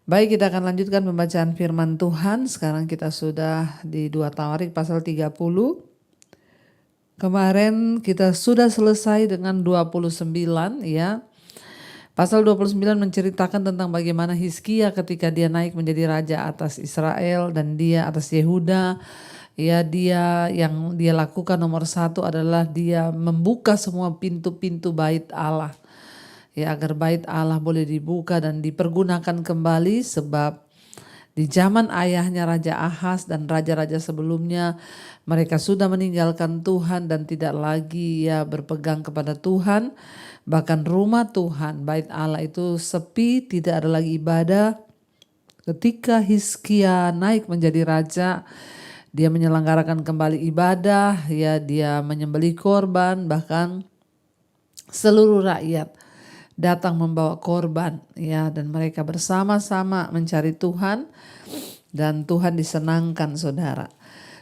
Baik, kita akan lanjutkan pembacaan firman Tuhan. Sekarang kita sudah di 2 Tawarik pasal 30. Kemarin kita sudah selesai dengan 29 ya. Pasal 29 menceritakan tentang bagaimana Hizkia ketika dia naik menjadi raja atas Israel dan dia atas Yehuda. Ya, yang dia lakukan nomor satu adalah dia membuka semua pintu-pintu bait Allah. Ya, agar bait Allah boleh dibuka dan dipergunakan kembali, sebab di zaman ayahnya Raja Ahaz dan raja-raja sebelumnya mereka sudah meninggalkan Tuhan dan tidak lagi ya berpegang kepada Tuhan. Bahkan rumah Tuhan, bait Allah itu sepi, tidak ada lagi ibadah. Ketika Hizkia naik menjadi raja, dia menyelenggarakan kembali ibadah, ya dia menyembelih korban, bahkan seluruh rakyat datang membawa korban ya, dan mereka bersama-sama mencari Tuhan dan Tuhan disenangkan, saudara.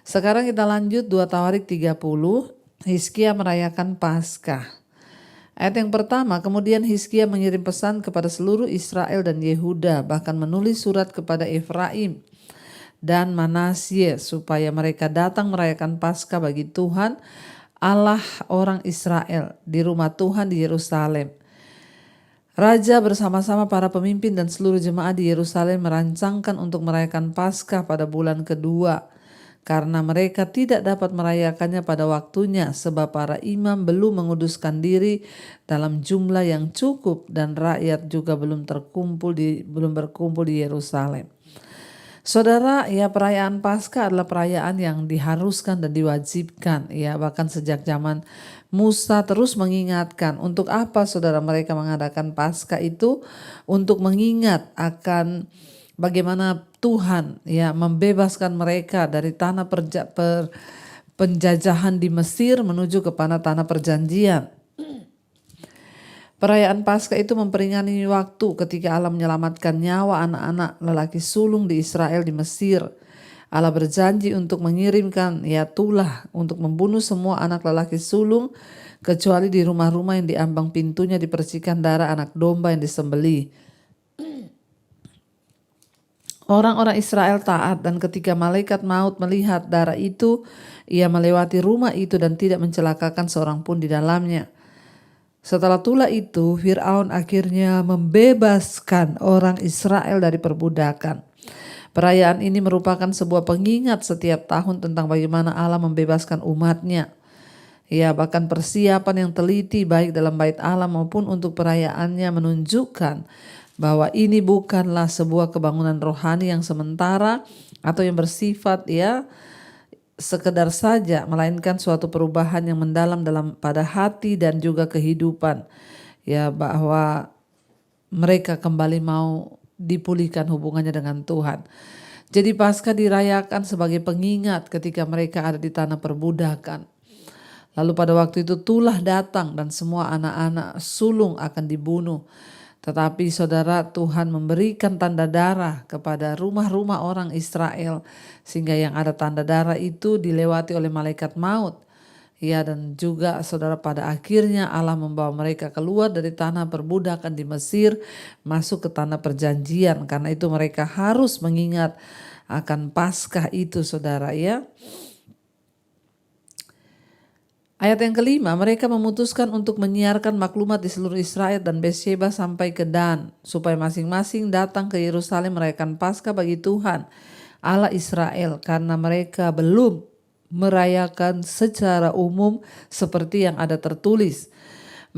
Sekarang kita lanjut 2 Tawarik 30, Hizkia merayakan Paskah. Ayat yang pertama, kemudian Hizkia mengirim pesan kepada seluruh Israel dan Yehuda, bahkan menulis surat kepada Efraim dan Manasye supaya mereka datang merayakan Paskah bagi Tuhan Allah orang Israel di rumah Tuhan di Yerusalem. Raja bersama-sama para pemimpin dan seluruh jemaat di Yerusalem merancangkan untuk merayakan Paskah pada bulan kedua, karena mereka tidak dapat merayakannya pada waktunya sebab para imam belum menguduskan diri dalam jumlah yang cukup dan rakyat juga belum berkumpul di Yerusalem. Saudara, ya perayaan Paskah adalah perayaan yang diharuskan dan diwajibkan, ya bahkan sejak zaman Musa terus mengingatkan. Untuk apa saudara mereka mengadakan Paskah itu? Untuk mengingat akan bagaimana Tuhan ya membebaskan mereka dari tanah penjajahan di Mesir menuju kepada tanah perjanjian. Perayaan Paskah itu memperingati waktu ketika Allah menyelamatkan nyawa anak-anak lelaki sulung di Israel di Mesir. Allah berjanji untuk mengirimkan ya tulah untuk membunuh semua anak lelaki sulung, kecuali di rumah-rumah yang di ambang pintunya dipercikan darah anak domba yang disembelih. Orang-orang Israel taat, dan ketika malaikat maut melihat darah itu, ia melewati rumah itu dan tidak mencelakakan seorang pun di dalamnya. Setelah tulah itu, Fir'aun akhirnya membebaskan orang Israel dari perbudakan. Perayaan ini merupakan sebuah pengingat setiap tahun tentang bagaimana Allah membebaskan umatnya. Ya, bahkan persiapan yang teliti baik dalam bait Allah maupun untuk perayaannya menunjukkan bahwa ini bukanlah sebuah kebangunan rohani yang sementara atau yang bersifat ya sekedar saja, melainkan suatu perubahan yang mendalam pada hati dan juga kehidupan. Ya, bahwa mereka kembali mau dipulihkan hubungannya dengan Tuhan. Jadi Paskah dirayakan sebagai pengingat ketika mereka ada di tanah perbudakan. Lalu pada waktu itu tulah datang dan semua anak-anak sulung akan dibunuh. Tetapi saudara, Tuhan memberikan tanda darah kepada rumah-rumah orang Israel, sehingga yang ada tanda darah itu dilewati oleh malaikat maut. Ya, dan juga saudara, pada akhirnya Allah membawa mereka keluar dari tanah perbudakan di Mesir masuk ke tanah perjanjian. Karena itu mereka harus mengingat akan Paskah itu, saudara ya. Ayat yang kelima, mereka memutuskan untuk menyiarkan maklumat di seluruh Israel dan Beersheba sampai ke Dan, supaya masing-masing datang ke Yerusalem merayakan Paskah bagi Tuhan Allah Israel, karena mereka belum merayakan secara umum seperti yang ada tertulis.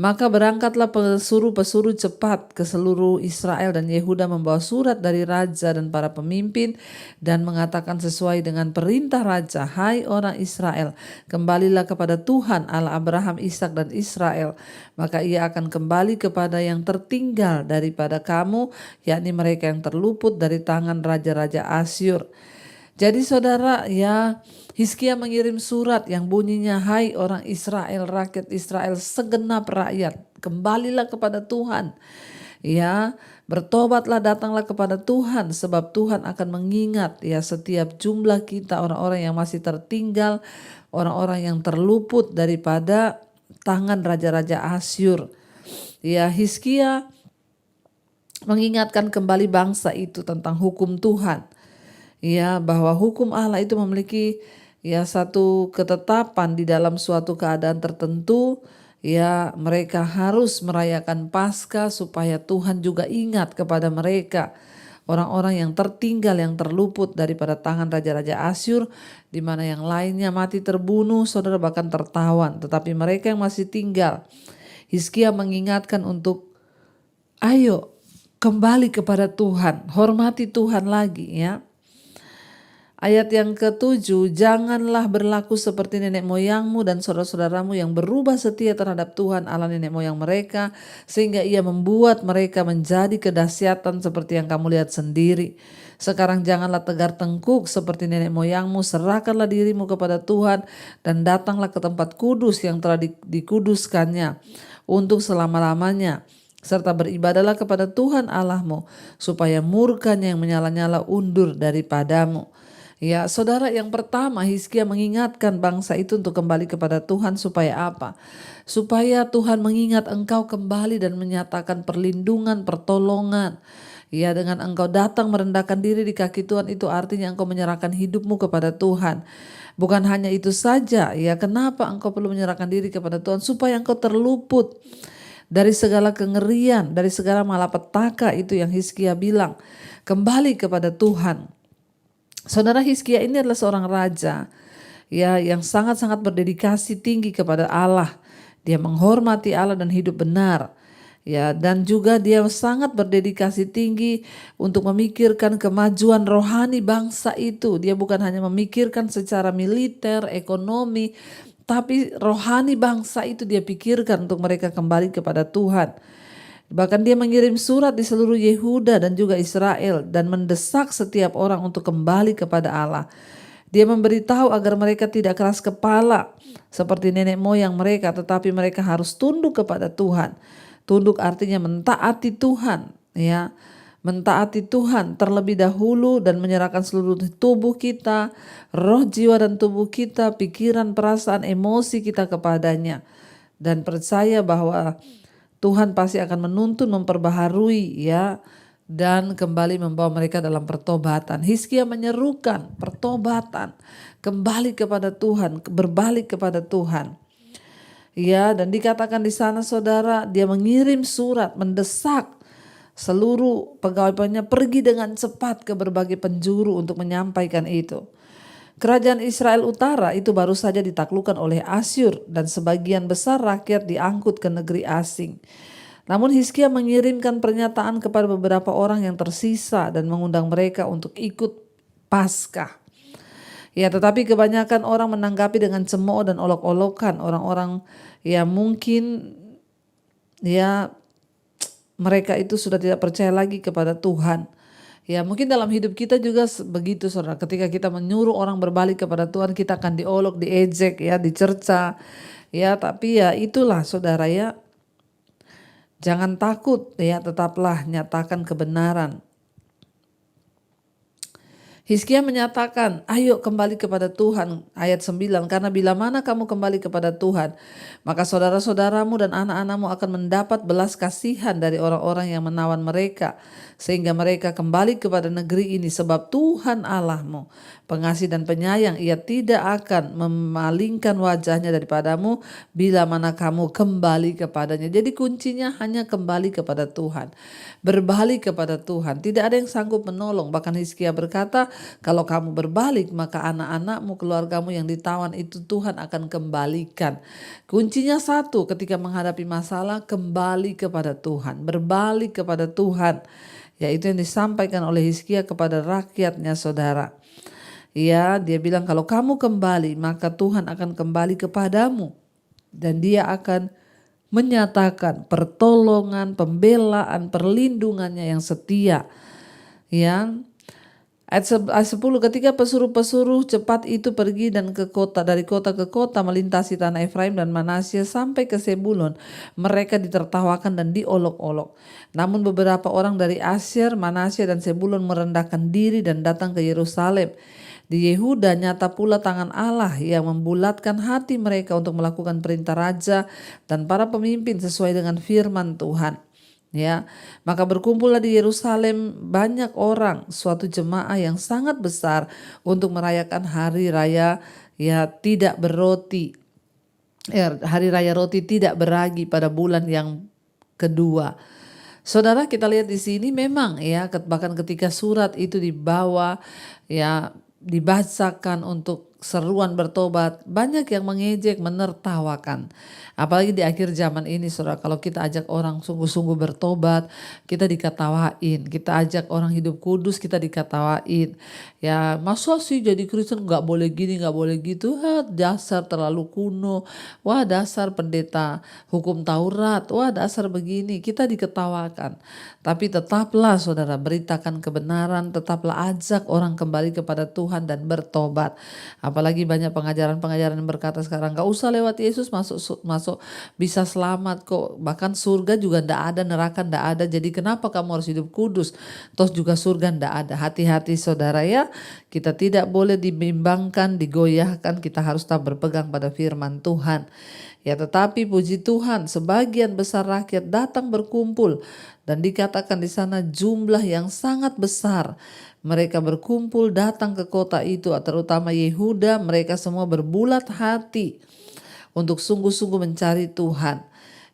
Maka berangkatlah pesuruh-pesuruh cepat ke seluruh Israel dan Yehuda membawa surat dari raja dan para pemimpin dan mengatakan sesuai dengan perintah raja, hai orang Israel, kembalilah kepada Tuhan Allah Abraham, Ishak dan Israel, maka ia akan kembali kepada yang tertinggal daripada kamu, yakni mereka yang terluput dari tangan raja-raja Asyur. Jadi saudara ya, Hizkia mengirim surat yang bunyinya, hai orang Israel, rakyat Israel, segenap rakyat, kembalilah kepada Tuhan. Ya, bertobatlah, datanglah kepada Tuhan, sebab Tuhan akan mengingat ya setiap jumlah kita, orang-orang yang masih tertinggal, orang-orang yang terluput daripada tangan raja-raja Asyur. Ya, Hizkia mengingatkan kembali bangsa itu tentang hukum Tuhan. Ya, bahwa hukum Allah itu memiliki ya satu ketetapan di dalam suatu keadaan tertentu. Ya, mereka harus merayakan Paskah supaya Tuhan juga ingat kepada mereka, orang-orang yang tertinggal, yang terluput daripada tangan raja-raja Asyur, di mana yang lainnya mati terbunuh, saudara, bahkan tertawan. Tetapi mereka yang masih tinggal, Hizkia mengingatkan untuk ayo kembali kepada Tuhan, hormati Tuhan lagi ya. Ayat yang ke-7, janganlah berlaku seperti nenek moyangmu dan saudara-saudaramu yang berubah setia terhadap Tuhan Allah nenek moyang mereka, sehingga ia membuat mereka menjadi kedahsyatan seperti yang kamu lihat sendiri. Sekarang janganlah tegar tengkuk seperti nenek moyangmu, serahkanlah dirimu kepada Tuhan dan datanglah ke tempat kudus yang telah dikuduskannya untuk selama-lamanya. Serta beribadalah kepada Tuhan Allahmu, supaya murkanya yang menyala-nyala undur daripadamu. Ya, saudara, yang pertama Hizkia mengingatkan bangsa itu untuk kembali kepada Tuhan supaya apa? Supaya Tuhan mengingat engkau kembali dan menyatakan perlindungan, pertolongan. Ya, dengan engkau datang merendahkan diri di kaki Tuhan, itu artinya engkau menyerahkan hidupmu kepada Tuhan. Bukan hanya itu saja, ya kenapa engkau perlu menyerahkan diri kepada Tuhan? Supaya engkau terluput dari segala kengerian, dari segala malapetaka, itu yang Hizkia bilang. Kembali kepada Tuhan. Saudara, Hizkia ini adalah seorang raja ya yang sangat-sangat berdedikasi tinggi kepada Allah. Dia menghormati Allah dan hidup benar. Ya, dan juga dia sangat berdedikasi tinggi untuk memikirkan kemajuan rohani bangsa itu. Dia bukan hanya memikirkan secara militer, ekonomi, tapi rohani bangsa itu dia pikirkan untuk mereka kembali kepada Tuhan. Bahkan dia mengirim surat di seluruh Yehuda dan juga Israel dan mendesak setiap orang untuk kembali kepada Allah. Dia memberitahu agar mereka tidak keras kepala seperti nenek moyang mereka, tetapi mereka harus tunduk kepada Tuhan. Tunduk artinya mentaati Tuhan, ya. Mentaati Tuhan terlebih dahulu dan menyerahkan seluruh tubuh kita, roh, jiwa dan tubuh kita, pikiran, perasaan, emosi kita kepadanya. Dan percaya bahwa Tuhan pasti akan menuntun, memperbaharui ya, dan kembali membawa mereka dalam pertobatan. Hizkia menyerukan pertobatan, kembali kepada Tuhan, berbalik kepada Tuhan. Ya, dan dikatakan di sana saudara, dia mengirim surat mendesak seluruh pegawai-pegawainya pergi dengan cepat ke berbagai penjuru untuk menyampaikan itu. Kerajaan Israel Utara itu baru saja ditaklukkan oleh Asyur dan sebagian besar rakyat diangkut ke negeri asing. Namun Hizkia mengirimkan pernyataan kepada beberapa orang yang tersisa dan mengundang mereka untuk ikut Paskah. Ya, tetapi kebanyakan orang menanggapi dengan cemooh dan olok-olokan. Orang-orang ya mungkin ya mereka itu sudah tidak percaya lagi kepada Tuhan. Ya, mungkin dalam hidup kita juga begitu saudara. Ketika kita menyuruh orang berbalik kepada Tuhan, kita akan diolok, diejek, ya, dicerca. Ya, tapi ya itulah saudara ya. Jangan takut ya, tetaplah nyatakan kebenaran. Hizkia menyatakan, ayo kembali kepada Tuhan, ayat 9, karena bila mana kamu kembali kepada Tuhan, maka saudara-saudaramu dan anak-anakmu akan mendapat belas kasihan dari orang-orang yang menawan mereka, sehingga mereka kembali kepada negeri ini, sebab Tuhan Allahmu pengasih dan penyayang, ia tidak akan memalingkan wajahnya daripadamu bila mana kamu kembali kepadanya. Jadi kuncinya hanya kembali kepada Tuhan, berbalik kepada Tuhan. Tidak ada yang sanggup menolong. Bahkan Hizkia berkata, kalau kamu berbalik maka anak-anakmu, keluargamu yang ditawan itu Tuhan akan kembalikan. Kuncinya satu, ketika menghadapi masalah kembali kepada Tuhan, berbalik kepada Tuhan. Yaitu yang disampaikan oleh Hizkia kepada rakyatnya saudara. Ya, dia bilang kalau kamu kembali maka Tuhan akan kembali kepadamu dan dia akan menyatakan pertolongan, pembelaan, perlindungannya yang setia. Yang ayat 10, ketika pesuruh-pesuruh cepat itu pergi dan ke kota, dari kota ke kota melintasi tanah Efraim dan Manasye sampai ke Sebulon, mereka ditertawakan dan diolok-olok. Namun beberapa orang dari Asyir, Manasye dan Sebulon merendahkan diri dan datang ke Yerusalem. Di Yehuda nyata pula tangan Allah yang membulatkan hati mereka untuk melakukan perintah raja dan para pemimpin sesuai dengan firman Tuhan. Ya, maka berkumpullah di Yerusalem banyak orang, suatu jemaah yang sangat besar untuk merayakan hari raya ya tidak berroti. Hari raya roti tidak beragi pada bulan yang kedua. Saudara, kita lihat di sini memang ya bahkan ketika surat itu dibawa ya dibacakan untuk seruan bertobat, banyak yang mengejek, menertawakan. Apalagi di akhir zaman ini, saudara, kalau kita ajak orang sungguh-sungguh bertobat, kita diketawain. Kita ajak orang hidup kudus, kita diketawain. Ya, masa sih jadi Kristen nggak boleh gini, nggak boleh gitu? Dasar terlalu kuno. Wah, dasar pendeta hukum Taurat. Wah, dasar begini. Kita diketawakan. Tapi tetaplah, saudara, beritakan kebenaran. Tetaplah ajak orang kembali kepada Tuhan dan bertobat. Apalagi banyak pengajaran-pengajaran yang berkata sekarang gak usah lewat Yesus masuk bisa selamat kok. Bahkan surga juga ndak ada, neraka ndak ada. Jadi kenapa kamu harus hidup kudus? Toh juga surga ndak ada. Hati-hati saudara ya. Kita tidak boleh dibimbangkan, digoyahkan. Kita harus tetap berpegang pada firman Tuhan. Ya, tetapi puji Tuhan, sebagian besar rakyat datang berkumpul dan dikatakan di sana jumlah yang sangat besar. Mereka berkumpul datang ke kota itu, terutama Yehuda. Mereka semua berbulat hati untuk sungguh-sungguh mencari Tuhan.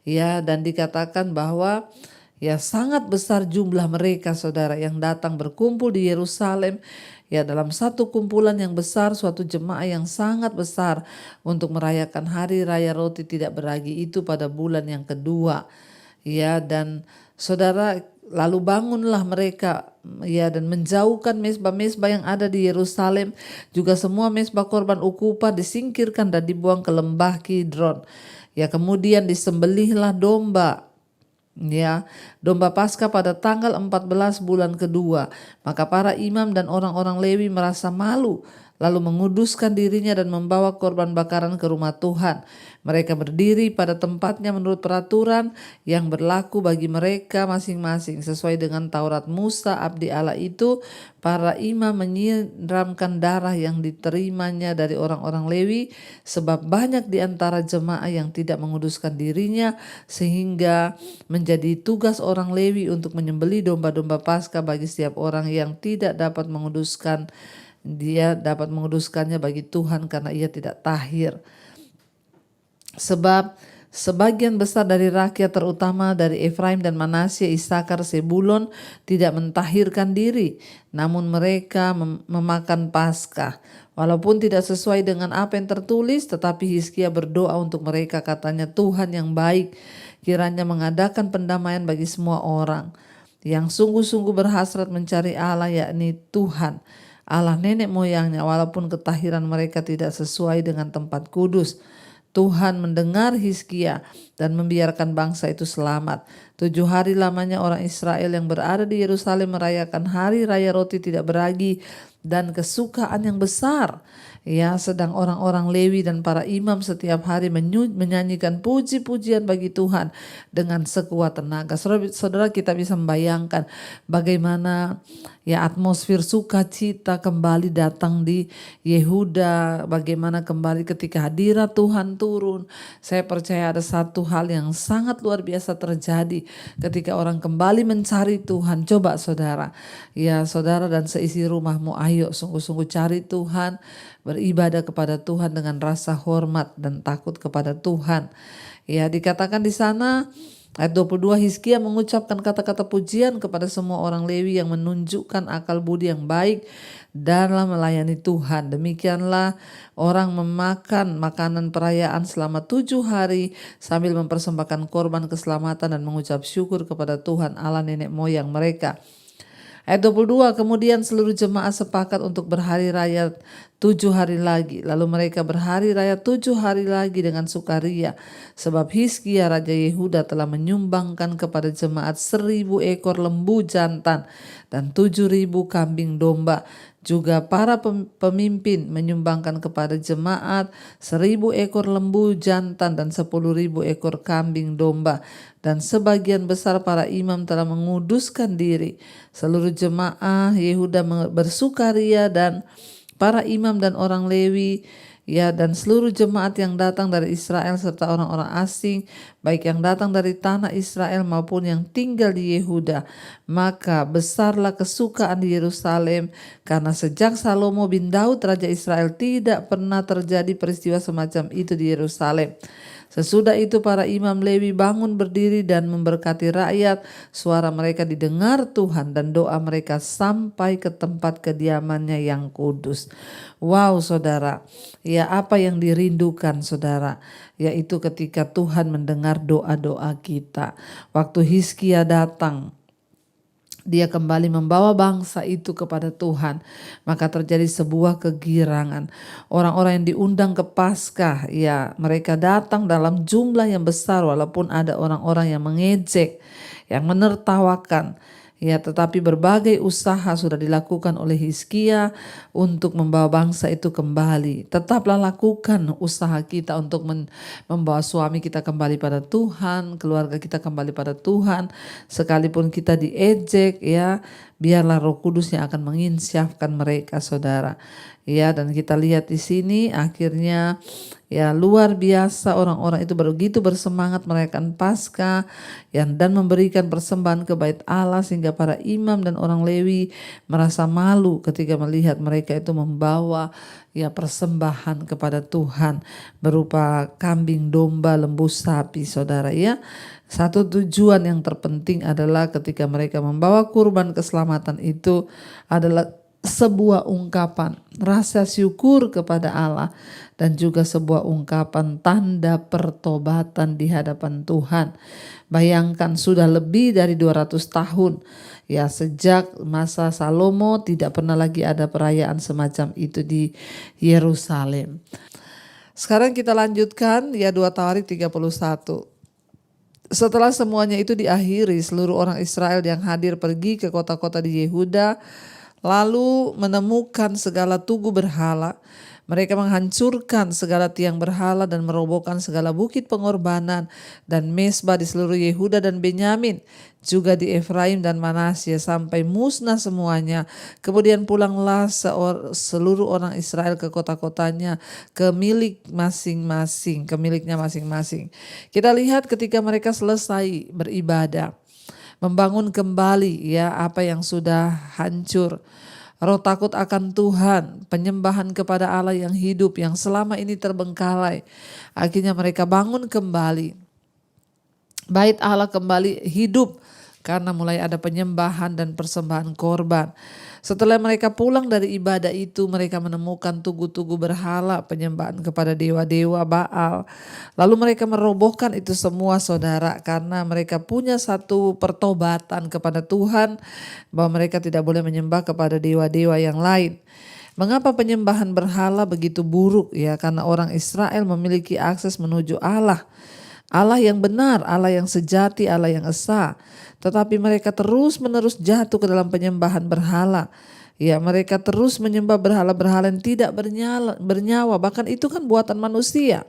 Ya, dan dikatakan bahwa ya sangat besar jumlah mereka, saudara, yang datang berkumpul di Yerusalem. Ya, dalam satu kumpulan yang besar, suatu jemaah yang sangat besar untuk merayakan hari raya roti tidak beragi itu pada bulan yang kedua. Ya, dan saudara, lalu bangunlah mereka ya dan menjauhkan mezbah-mezbah yang ada di Yerusalem, juga semua mezbah korban ukupan disingkirkan dan dibuang ke lembah Kidron. Ya, kemudian disembelihlah domba. Ya, domba Paskah pada tanggal 14 bulan kedua. Maka para imam dan orang-orang Lewi merasa malu, lalu menguduskan dirinya dan membawa korban bakaran ke rumah Tuhan. Mereka berdiri pada tempatnya menurut peraturan yang berlaku bagi mereka masing-masing. Sesuai dengan Taurat Musa, abdi Allah itu, para imam menyiramkan darah yang diterimanya dari orang-orang Lewi, sebab banyak di antara jemaah yang tidak menguduskan dirinya, sehingga menjadi tugas orang Lewi untuk menyembelih domba-domba Paskah bagi setiap orang yang tidak dapat menguduskan. Dia dapat menguduskannya bagi Tuhan karena ia tidak tahir. Sebab sebagian besar dari rakyat, terutama dari Efraim dan Manasye, Isakar, Sebulon, tidak mentahirkan diri, namun mereka memakan Paskah. Walaupun tidak sesuai dengan apa yang tertulis, tetapi Hizkia berdoa untuk mereka. Katanya, Tuhan yang baik kiranya mengadakan pendamaian bagi semua orang yang sungguh-sungguh berhasrat mencari Allah, yakni Tuhan, Allah nenek moyangnya, walaupun ketahiran mereka tidak sesuai dengan tempat kudus. Tuhan mendengar Hizkia dan membiarkan bangsa itu selamat. 7 hari lamanya orang Israel yang berada di Yerusalem merayakan hari raya roti tidak beragi dan kesukaan yang besar. Ya, sedang orang-orang Lewi dan para imam setiap hari menyanyikan puji-pujian bagi Tuhan dengan sekuat tenaga. Saudara, kita bisa membayangkan bagaimana ya atmosfer sukacita kembali datang di Yehuda, bagaimana kembali ketika hadirat Tuhan turun. Saya percaya ada satu hal yang sangat luar biasa terjadi ketika orang kembali mencari Tuhan. Coba saudara, ya saudara dan seisi rumahmu, ayo sungguh-sungguh cari Tuhan, beribadah kepada Tuhan dengan rasa hormat dan takut kepada Tuhan. Ya, dikatakan di sana ayat 22, Hizkia mengucapkan kata-kata pujian kepada semua orang Lewi yang menunjukkan akal budi yang baik dalam melayani Tuhan. Demikianlah orang memakan makanan perayaan selama 7 hari sambil mempersembahkan korban keselamatan dan mengucap syukur kepada Tuhan Allah nenek moyang mereka. Ayat 22, kemudian seluruh jemaah sepakat untuk berhari raya 7 hari lagi. Lalu mereka berhari raya 7 hari lagi dengan sukaria. Sebab Hizkia Raja Yehuda telah menyumbangkan kepada jemaat 1.000 ekor lembu jantan dan 7.000 kambing domba. Juga para pemimpin menyumbangkan kepada jemaat 1.000 ekor lembu jantan dan 10.000 ekor kambing domba. Dan sebagian besar para imam telah menguduskan diri. Seluruh jemaah Yehuda bersukaria dan para imam dan orang Lewi ya, dan seluruh jemaat yang datang dari Israel serta orang-orang asing, baik yang datang dari tanah Israel maupun yang tinggal di Yehuda. Maka besarlah kesukaan di Yerusalem, karena sejak Salomo bin Daud Raja Israel tidak pernah terjadi peristiwa semacam itu di Yerusalem. Sesudah itu para imam Lewi bangun berdiri dan memberkati rakyat. Suara mereka didengar Tuhan dan doa mereka sampai ke tempat kediamannya yang kudus. Wow saudara, ya apa yang dirindukan saudara, yaitu ketika Tuhan mendengar doa-doa kita. Waktu Hizkia datang, dia kembali membawa bangsa itu kepada Tuhan, maka terjadi sebuah kegirangan. Orang-orang yang diundang ke Paskah, ya mereka datang dalam jumlah yang besar, walaupun ada orang-orang yang mengejek, yang menertawakan. Ya, tetapi berbagai usaha sudah dilakukan oleh Hizkia untuk membawa bangsa itu kembali. Tetaplah lakukan usaha kita untuk membawa suami kita kembali pada Tuhan, keluarga kita kembali pada Tuhan. Sekalipun kita diejek, ya biarlah Roh Kudus yang akan menginsyafkan mereka, saudara. Ya, dan kita lihat di sini akhirnya ya luar biasa, orang-orang itu begitu bersemangat merayakan Paskah dan memberikan persembahan ke bait Allah, sehingga para imam dan orang Lewi merasa malu ketika melihat mereka itu membawa ya persembahan kepada Tuhan berupa kambing, domba, lembu, sapi, saudara. Ya, satu tujuan yang terpenting adalah ketika mereka membawa kurban keselamatan itu adalah sebuah ungkapan rasa syukur kepada Allah dan juga sebuah ungkapan tanda pertobatan di hadapan Tuhan. Bayangkan sudah lebih dari 200 tahun ya sejak masa Salomo tidak pernah lagi ada perayaan semacam itu di Yerusalem. Sekarang kita lanjutkan ya 2 Tawarik 31. Setelah semuanya itu diakhiri, seluruh orang Israel yang hadir pergi ke kota-kota di Yehuda, lalu menemukan segala tugu berhala. Mereka menghancurkan segala tiang berhala dan merobohkan segala bukit pengorbanan dan mezbah di seluruh Yehuda dan Benyamin, juga di Efraim dan Manasye, sampai musnah semuanya. Kemudian pulanglah seluruh orang Israel ke kota-kotanya, ke miliknya masing-masing. Kita lihat ketika mereka selesai beribadah, membangun kembali ya apa yang sudah hancur. Roh takut akan Tuhan, penyembahan kepada Allah yang hidup yang selama ini terbengkalai. Akhirnya mereka bangun kembali. Bait Allah kembali hidup karena mulai ada penyembahan dan persembahan korban. Setelah mereka pulang dari ibadah itu, mereka menemukan tugu-tugu berhala, penyembahan kepada dewa-dewa Baal. Lalu mereka merobohkan itu semua, saudara, karena mereka punya satu pertobatan kepada Tuhan bahwa mereka tidak boleh menyembah kepada dewa-dewa yang lain. Mengapa penyembahan berhala begitu buruk? Ya, karena orang Israel memiliki akses menuju Allah. Allah yang benar, Allah yang sejati, Allah yang esa. Tetapi mereka terus-menerus jatuh ke dalam penyembahan berhala. Ya, mereka terus menyembah berhala-berhala yang tidak bernyawa. Bahkan itu kan buatan manusia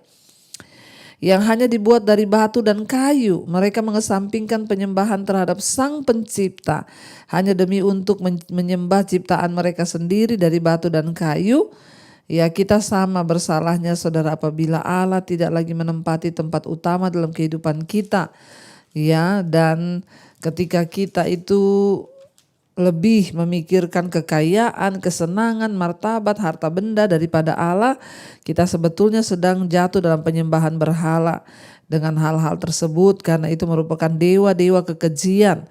yang hanya dibuat dari batu dan kayu. Mereka mengesampingkan penyembahan terhadap Sang Pencipta hanya demi untuk menyembah ciptaan mereka sendiri dari batu dan kayu. Ya, kita sama bersalahnya, saudara, apabila Allah tidak lagi menempati tempat utama dalam kehidupan kita. Ya, dan ketika kita itu lebih memikirkan kekayaan, kesenangan, martabat, harta benda daripada Allah, kita sebetulnya sedang jatuh dalam penyembahan berhala dengan hal-hal tersebut, karena itu merupakan dewa-dewa kekejian.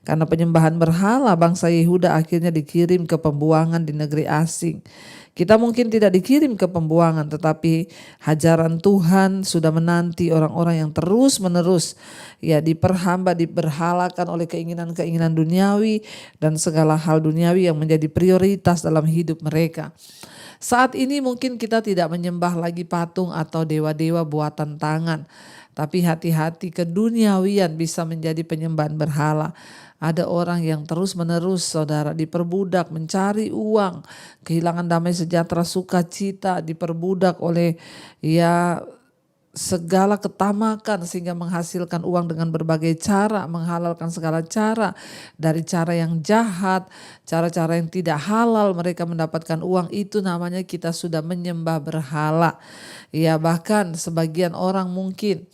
Karena penyembahan berhala, bangsa Yehuda akhirnya dikirim ke pembuangan di negeri asing. Kita mungkin tidak dikirim ke pembuangan, tetapi hajaran Tuhan sudah menanti orang-orang yang terus-menerus ya diberhalakan oleh keinginan-keinginan duniawi dan segala hal duniawi yang menjadi prioritas dalam hidup mereka. Saat ini mungkin kita tidak menyembah lagi patung atau dewa-dewa buatan tangan, tapi hati-hati, keduniawian bisa menjadi penyembahan berhala. Ada orang yang terus-menerus, saudara, diperbudak, mencari uang, kehilangan damai sejahtera, sukacita, diperbudak oleh ya segala ketamakan sehingga menghasilkan uang dengan berbagai cara, menghalalkan segala cara, dari cara yang jahat, cara-cara yang tidak halal mereka mendapatkan uang, itu namanya kita sudah menyembah berhala. Ya, bahkan sebagian orang mungkin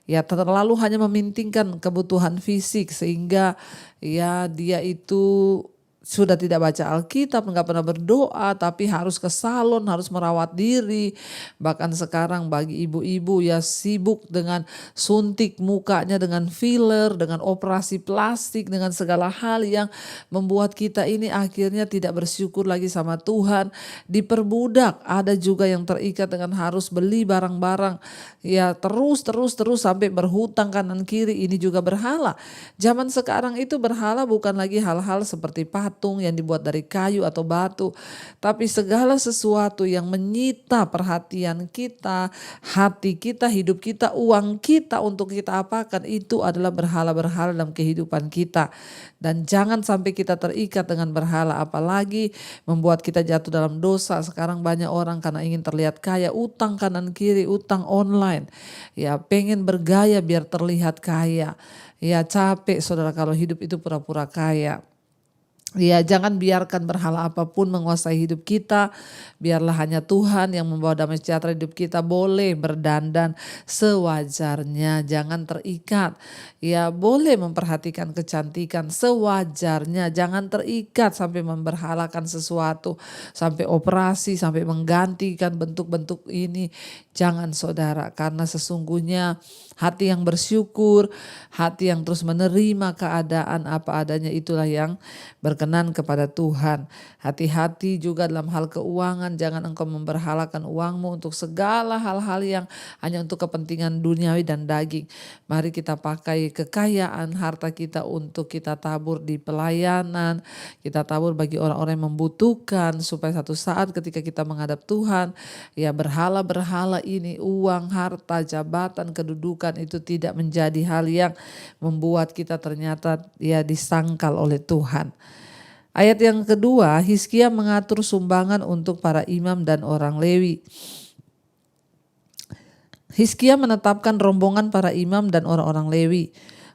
ya terlalu hanya mementingkan kebutuhan fisik sehingga ya dia itu sudah tidak baca Alkitab, nggak pernah berdoa, tapi harus ke salon, harus merawat diri. Bahkan sekarang bagi ibu-ibu ya sibuk dengan suntik mukanya, dengan filler, dengan operasi plastik, dengan segala hal yang membuat kita ini akhirnya tidak bersyukur lagi sama Tuhan. Diperbudak, ada juga yang terikat dengan harus beli barang-barang ya terus sampai berhutang kanan kiri, ini juga berhala. Zaman sekarang itu berhala bukan lagi hal-hal seperti patung yang dibuat dari kayu atau batu, tapi segala sesuatu yang menyita perhatian kita, hati kita, hidup kita, uang kita untuk kita apakan, itu adalah berhala-berhala dalam kehidupan kita. Dan jangan sampai kita terikat dengan berhala, apalagi membuat kita jatuh dalam dosa. Sekarang banyak orang karena ingin terlihat kaya, utang kanan kiri, utang online. Ya, pengen bergaya biar terlihat kaya. Ya, capek saudara kalau hidup itu pura-pura kaya. Ya, jangan biarkan berhala apapun menguasai hidup kita. Biarlah hanya Tuhan yang membawa damai sejahtera hidup kita. Boleh berdandan sewajarnya, jangan terikat. Ya, boleh memperhatikan kecantikan sewajarnya, jangan terikat sampai memberhalakan sesuatu, sampai operasi, sampai menggantikan bentuk-bentuk ini. Jangan saudara, karena sesungguhnya hati yang bersyukur, hati yang terus menerima keadaan apa adanya, itulah yang berkenan kepada Tuhan. Hati-hati juga dalam hal keuangan, jangan engkau memberhalakan uangmu untuk segala hal-hal yang hanya untuk kepentingan duniawi dan daging. Mari kita pakai kekayaan harta kita untuk kita tabur di pelayanan, kita tabur bagi orang-orang yang membutuhkan, supaya satu saat ketika kita menghadap Tuhan, ya berhala-berhala ini, uang, harta, jabatan, kedudukan, itu tidak menjadi hal yang membuat kita ternyata ya disangkal oleh Tuhan. Ayat yang kedua, Hizkia mengatur sumbangan untuk para imam dan orang Lewi. Hizkia menetapkan rombongan para imam dan orang-orang Lewi.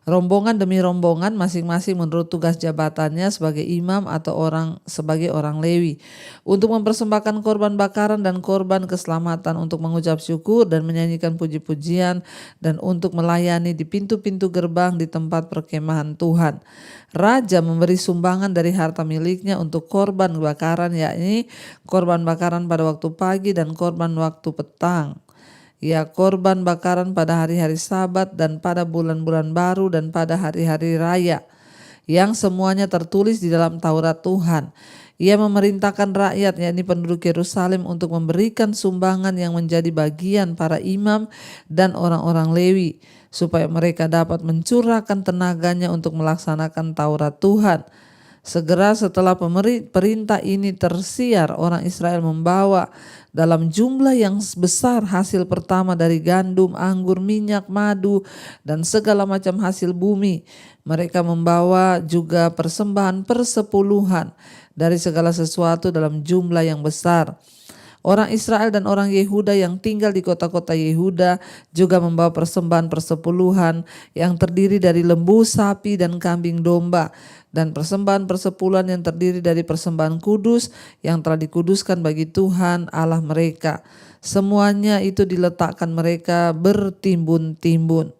Rombongan demi rombongan masing-masing menurut tugas jabatannya sebagai imam atau sebagai orang Lewi, untuk mempersembahkan korban bakaran dan korban keselamatan, untuk mengucap syukur dan menyanyikan puji-pujian, dan untuk melayani di pintu-pintu gerbang di tempat perkemahan Tuhan. Raja memberi sumbangan dari harta miliknya untuk korban bakaran, yakni korban bakaran pada waktu pagi dan korban waktu petang. Ya, korban bakaran pada hari-hari Sabat dan pada bulan-bulan baru dan pada hari-hari raya, yang semuanya tertulis di dalam Taurat Tuhan. Ia memerintahkan rakyat, yakni penduduk Yerusalem, untuk memberikan sumbangan yang menjadi bagian para imam dan orang-orang Lewi, supaya mereka dapat mencurahkan tenaganya untuk melaksanakan Taurat Tuhan. Segera setelah perintah ini tersiar, orang Israel membawa dalam jumlah yang besar hasil pertama dari gandum, anggur, minyak, madu, dan segala macam hasil bumi. Mereka membawa juga persembahan persepuluhan dari segala sesuatu dalam jumlah yang besar. Orang Israel dan orang Yehuda yang tinggal di kota-kota Yehuda juga membawa persembahan persepuluhan yang terdiri dari lembu, sapi, dan kambing domba, dan persembahan persepuluhan yang terdiri dari persembahan kudus yang telah dikuduskan bagi Tuhan Allah mereka. Semuanya itu diletakkan mereka bertimbun-timbun.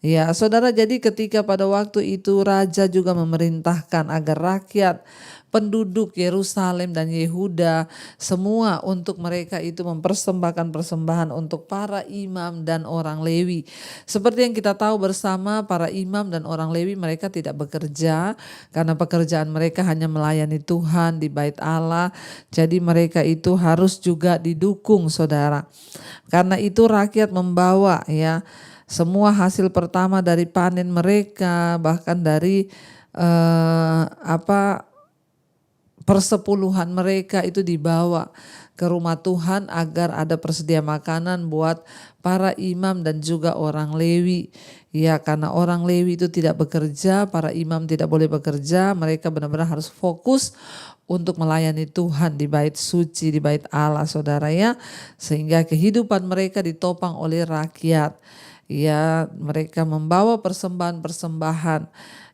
Ya, saudara, jadi ketika pada waktu itu raja juga memerintahkan agar rakyat, penduduk Yerusalem dan Yehuda semua, untuk mereka itu mempersembahkan persembahan untuk para imam dan orang Lewi. Seperti yang kita tahu bersama, para imam dan orang Lewi mereka tidak bekerja, karena pekerjaan mereka hanya melayani Tuhan di bait Allah. Jadi mereka itu harus juga didukung, saudara. Karena itu rakyat membawa ya semua hasil pertama dari panen mereka, bahkan dari persepuluhan mereka itu dibawa ke rumah Tuhan agar ada persedia makanan buat para imam dan juga orang Lewi. Ya, karena orang Lewi itu tidak bekerja, para imam tidak boleh bekerja, mereka benar-benar harus fokus untuk melayani Tuhan di bait suci, di bait Allah saudara ya. Sehingga kehidupan mereka ditopang oleh rakyat. Ya, mereka membawa persembahan-persembahan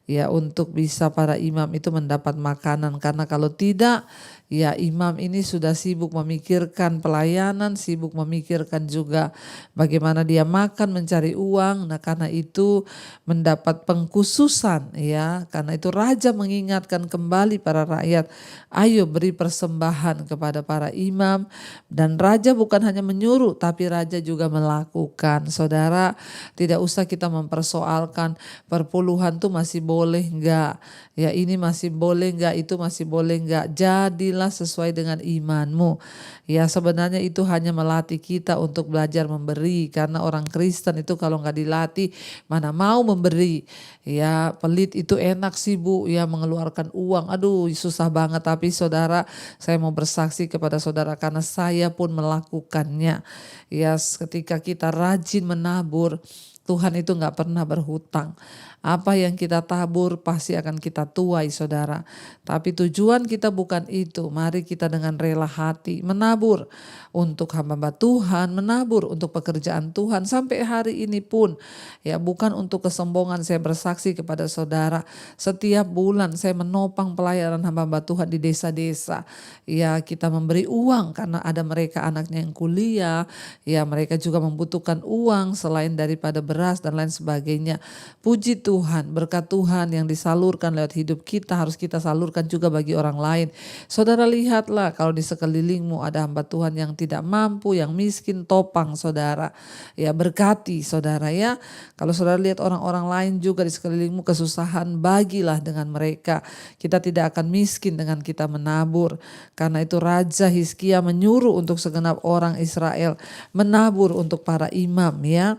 ya untuk bisa para imam itu mendapat makanan, karena kalau tidak ya imam ini sudah sibuk memikirkan pelayanan, sibuk memikirkan juga bagaimana dia makan, mencari uang. Nah, karena itu mendapat pengkhususan ya, karena itu raja mengingatkan kembali para rakyat, ayo beri persembahan kepada para imam. Dan raja bukan hanya menyuruh, tapi raja juga melakukan. Saudara, tidak usah kita mempersoalkan perpuluhan tuh masih boleh enggak, ya ini masih boleh enggak, itu masih boleh enggak. Jadilah sesuai dengan imanmu. Ya sebenarnya itu hanya melatih kita untuk belajar memberi, karena orang Kristen itu kalau enggak dilatih mana mau memberi. Ya pelit itu enak sih Bu, ya mengeluarkan uang, aduh susah banget. Tapi saudara, saya mau bersaksi kepada saudara karena saya pun melakukannya. Ya ketika kita rajin menabur, Tuhan itu gak pernah berhutang. Apa yang kita tabur pasti akan kita tuai saudara. Tapi tujuan kita bukan itu. Mari kita dengan rela hati menabur untuk hamba Tuhan, menabur untuk pekerjaan Tuhan. Sampai hari ini pun ya bukan untuk kesombongan, saya bersaksi kepada saudara. Setiap bulan saya menopang pelayanan hamba Tuhan di desa-desa. Ya kita memberi uang karena ada mereka anaknya yang kuliah. Ya mereka juga membutuhkan uang selain daripada beras dan lain sebagainya. Puji Tuhan, berkat Tuhan yang disalurkan lewat hidup kita harus kita salurkan juga bagi orang lain. Saudara lihatlah kalau di sekelilingmu ada hamba Tuhan yang tidak mampu, yang miskin, topang saudara. Ya berkati saudara ya. Kalau saudara lihat orang-orang lain juga di sekelilingmu kesusahan, bagilah dengan mereka. Kita tidak akan miskin dengan kita menabur. Karena itu Raja Hizkia menyuruh untuk segenap orang Israel menabur untuk para imam ya.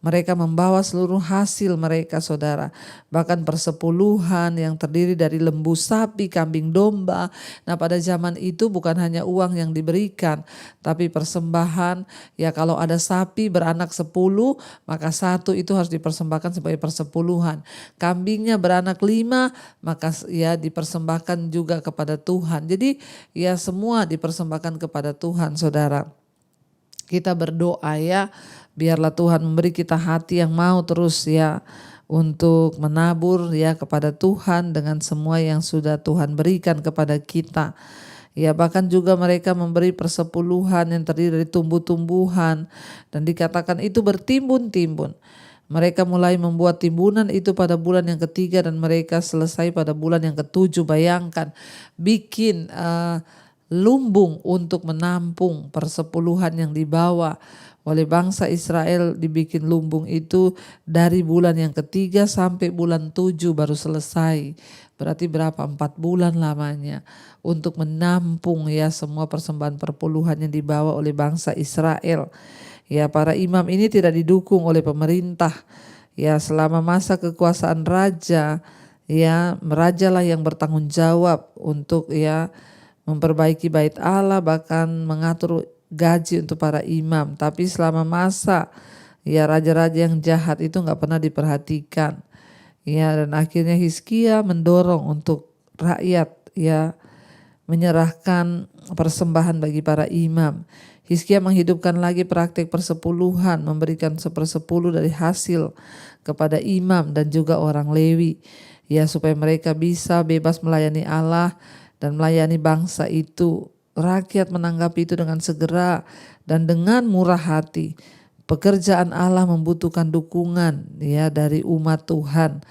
Mereka membawa seluruh hasil mereka saudara. Bahkan persepuluhan yang terdiri dari lembu sapi, kambing domba. Nah pada zaman itu bukan hanya uang yang diberikan, tapi persembahan. Ya kalau ada sapi beranak 10, maka 1 itu harus dipersembahkan sebagai persepuluhan. Kambingnya beranak 5, maka ya dipersembahkan juga kepada Tuhan. Jadi ya semua dipersembahkan kepada Tuhan saudara. Kita berdoa ya, biarlah Tuhan memberi kita hati yang mau terus ya untuk menabur ya kepada Tuhan dengan semua yang sudah Tuhan berikan kepada kita. Ya bahkan juga mereka memberi persepuluhan yang terdiri dari tumbuh-tumbuhan dan dikatakan itu bertimbun-timbun. Mereka mulai membuat timbunan itu pada bulan yang ketiga dan mereka selesai pada bulan yang ketujuh. Bayangkan bikin lumbung untuk menampung persepuluhan yang dibawa oleh bangsa Israel. Dibikin lumbung itu dari bulan yang ketiga sampai bulan 7 baru selesai. Berarti berapa? 4 bulan lamanya untuk menampung ya semua persembahan perpuluhan yang dibawa oleh bangsa Israel. Ya para imam ini tidak didukung oleh pemerintah. Ya selama masa kekuasaan raja, ya rajalah yang bertanggung jawab untuk ya memperbaiki bait Allah, bahkan mengatur gaji untuk para imam. Tapi selama masa ya raja-raja yang jahat itu gak pernah diperhatikan. Ya dan akhirnya Hizkia mendorong untuk rakyat ya menyerahkan persembahan bagi para imam. Hizkia menghidupkan lagi praktik persepuluhan, memberikan 1/10 dari hasil kepada imam dan juga orang Lewi. Ya supaya mereka bisa bebas melayani Allah dan melayani bangsa itu. Rakyat menanggapi itu dengan segera dan dengan murah hati. Pekerjaan Allah membutuhkan dukungan ya dari umat Tuhan.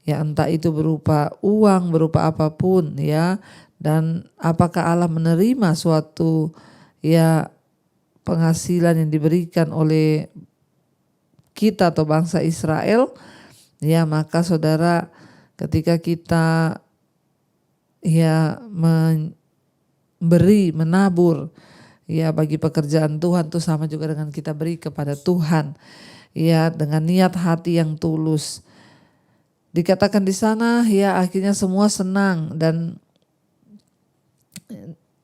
Ya entah itu berupa uang, berupa apapun ya. Dan apakah Allah menerima suatu ya penghasilan yang diberikan oleh kita atau bangsa Israel? Ya maka saudara, ketika kita ya memberi, menabur ya bagi pekerjaan Tuhan itu sama juga dengan kita beri kepada Tuhan ya dengan niat hati yang tulus. Dikatakan di sana ya akhirnya semua senang dan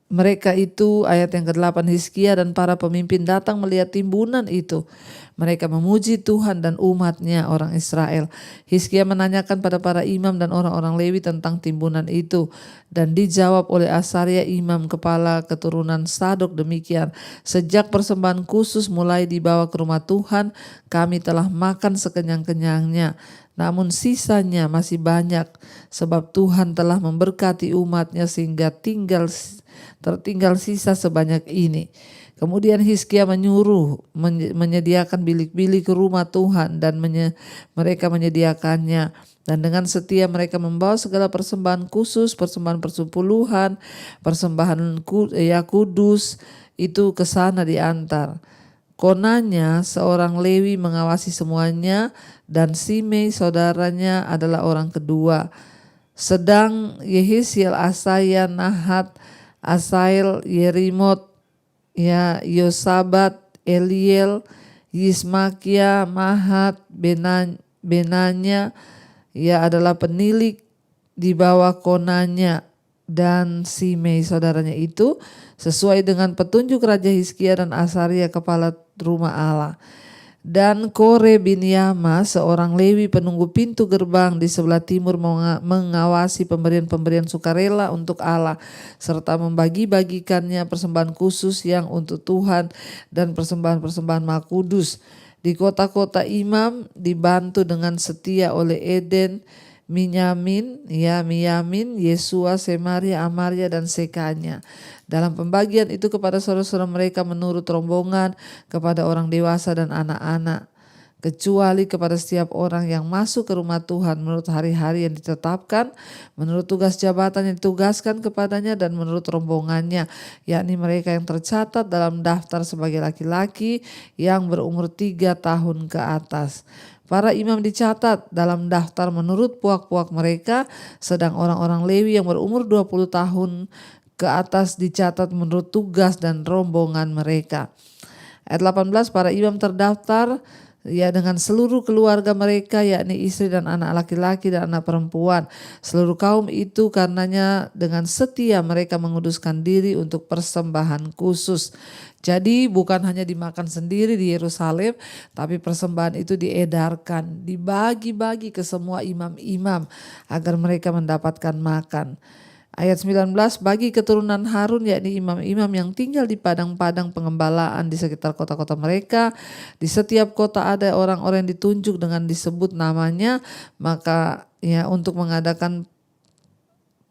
Mereka itu, ayat yang ke-8, Hizkia dan para pemimpin datang melihat timbunan itu. Mereka memuji Tuhan dan umatnya orang Israel. Hizkia menanyakan pada para imam dan orang-orang Lewi tentang timbunan itu. Dan dijawab oleh Asaria imam kepala keturunan Sadok demikian. Sejak persembahan khusus mulai dibawa ke rumah Tuhan, kami telah makan sekenyang-kenyangnya. Namun sisanya masih banyak, sebab Tuhan telah memberkati umatnya sehingga tertinggal sisa sebanyak ini. Kemudian Hizkia menyuruh menyediakan bilik-bilik ke rumah Tuhan dan mereka menyediakannya. Dan dengan setia mereka membawa segala persembahan khusus, persembahan persepuluhan, persembahan kudus itu ke sana diantar. Konanya seorang Lewi mengawasi semuanya dan Simei saudaranya adalah orang kedua. Sedang Yehisiel, Asaya, Nahat, Asael, Yerimot, Yosabat, Eliel, Yismakia, Mahat, Benanya adalah penilik di bawah konanya, dan Simei saudaranya itu sesuai dengan petunjuk Raja Hizkia dan Asaria kepala rumah Allah. Dan Kore bin Yama seorang Lewi penunggu pintu gerbang di sebelah timur mengawasi pemberian-pemberian sukarela untuk Allah serta membagi-bagikannya persembahan khusus yang untuk Tuhan dan persembahan-persembahan Maha Kudus. Di kota-kota imam dibantu dengan setia oleh Eden, Miyamin, Yesua, Semaria, Amaria dan Sekanya. Dalam pembagian itu kepada saudara-saudara mereka menurut rombongan, kepada orang dewasa dan anak-anak, kecuali kepada setiap orang yang masuk ke rumah Tuhan menurut hari-hari yang ditetapkan, menurut tugas jabatan yang ditugaskan kepadanya dan menurut rombongannya, yakni mereka yang tercatat dalam daftar sebagai laki-laki yang berumur 3 tahun ke atas. Para imam dicatat dalam daftar menurut puak-puak mereka, sedang orang-orang Lewi yang berumur 20 tahun ke atas dicatat menurut tugas dan rombongan mereka. Ayat 18, para imam terdaftar dengan seluruh keluarga mereka, yakni istri dan anak laki-laki dan anak perempuan. Seluruh kaum itu karenanya dengan setia mereka menguduskan diri untuk persembahan khusus. Jadi bukan hanya dimakan sendiri di Yerusalem, tapi persembahan itu diedarkan, dibagi-bagi ke semua imam-imam agar mereka mendapatkan makan. Ayat 19, bagi keturunan Harun yakni imam-imam yang tinggal di padang-padang pengembalaan di sekitar kota-kota mereka, di setiap kota ada orang-orang yang ditunjuk dengan disebut namanya, maka untuk mengadakan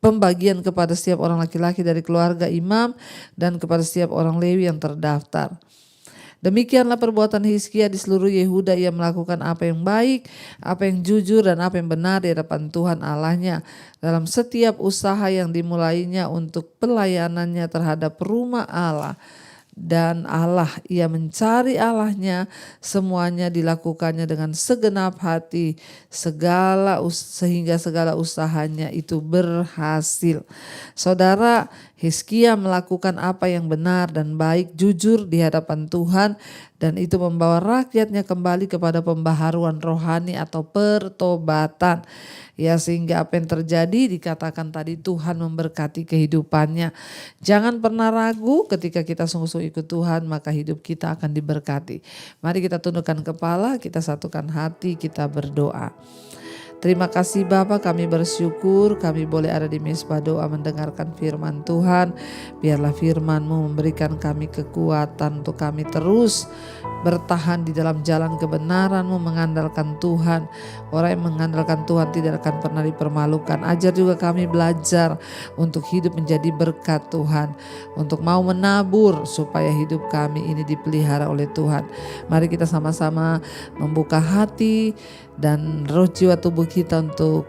pembagian kepada setiap orang laki-laki dari keluarga imam dan kepada setiap orang Lewi yang terdaftar. Demikianlah perbuatan Hizkia di seluruh Yehuda. Ia melakukan apa yang baik, apa yang jujur dan apa yang benar di hadapan Tuhan Allahnya dalam setiap usaha yang dimulainya untuk pelayanannya terhadap rumah Allah. Dan Allah, ia mencari Allahnya, semuanya dilakukannya dengan segenap hati, sehingga segala usahanya itu berhasil. Saudara, Hizkia melakukan apa yang benar dan baik, jujur di hadapan Tuhan, dan itu membawa rakyatnya kembali kepada pembaharuan rohani atau pertobatan. Sehingga apa yang terjadi dikatakan tadi, Tuhan memberkati kehidupannya. Jangan pernah ragu, ketika kita sungguh-sungguh ikut Tuhan maka hidup kita akan diberkati. Mari kita tundukkan kepala, kita satukan hati, kita berdoa. Terima kasih Bapa, kami bersyukur kami boleh ada di mezbah doa mendengarkan firman Tuhan. Biarlah firman-Mu memberikan kami kekuatan untuk kami terus bertahan di dalam jalan kebenaran-Mu, mengandalkan Tuhan. Orang yang mengandalkan Tuhan tidak akan pernah dipermalukan. Ajar juga kami belajar untuk hidup menjadi berkat Tuhan, untuk mau menabur supaya hidup kami ini dipelihara oleh Tuhan. Mari kita sama-sama membuka hati dan roh jiwa tubuh kita untuk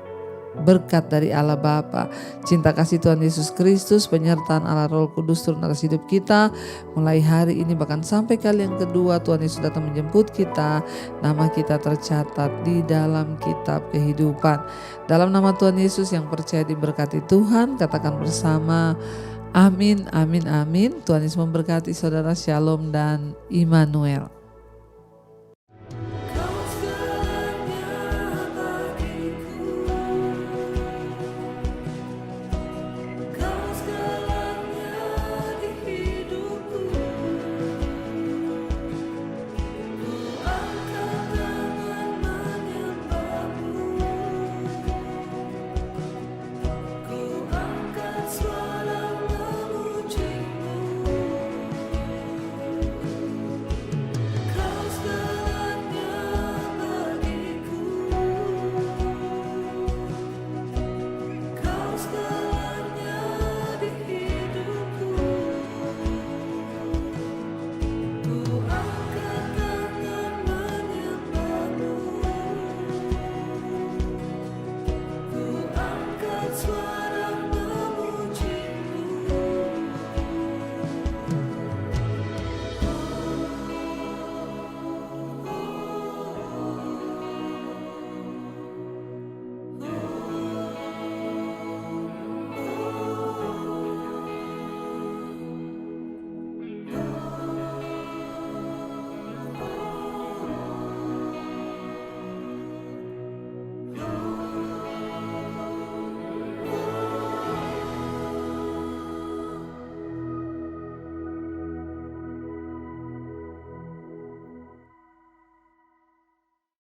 berkat dari Allah Bapa, cinta kasih Tuhan Yesus Kristus, penyertaan Allah Roh Kudus turun atas hidup kita mulai hari ini bahkan sampai kali yang kedua Tuhan Yesus datang menjemput kita. Nama kita tercatat di dalam kitab kehidupan. Dalam nama Tuhan Yesus yang percaya diberkati Tuhan, katakan bersama amin, amin, amin. Tuhan Yesus memberkati saudara, shalom dan Immanuel.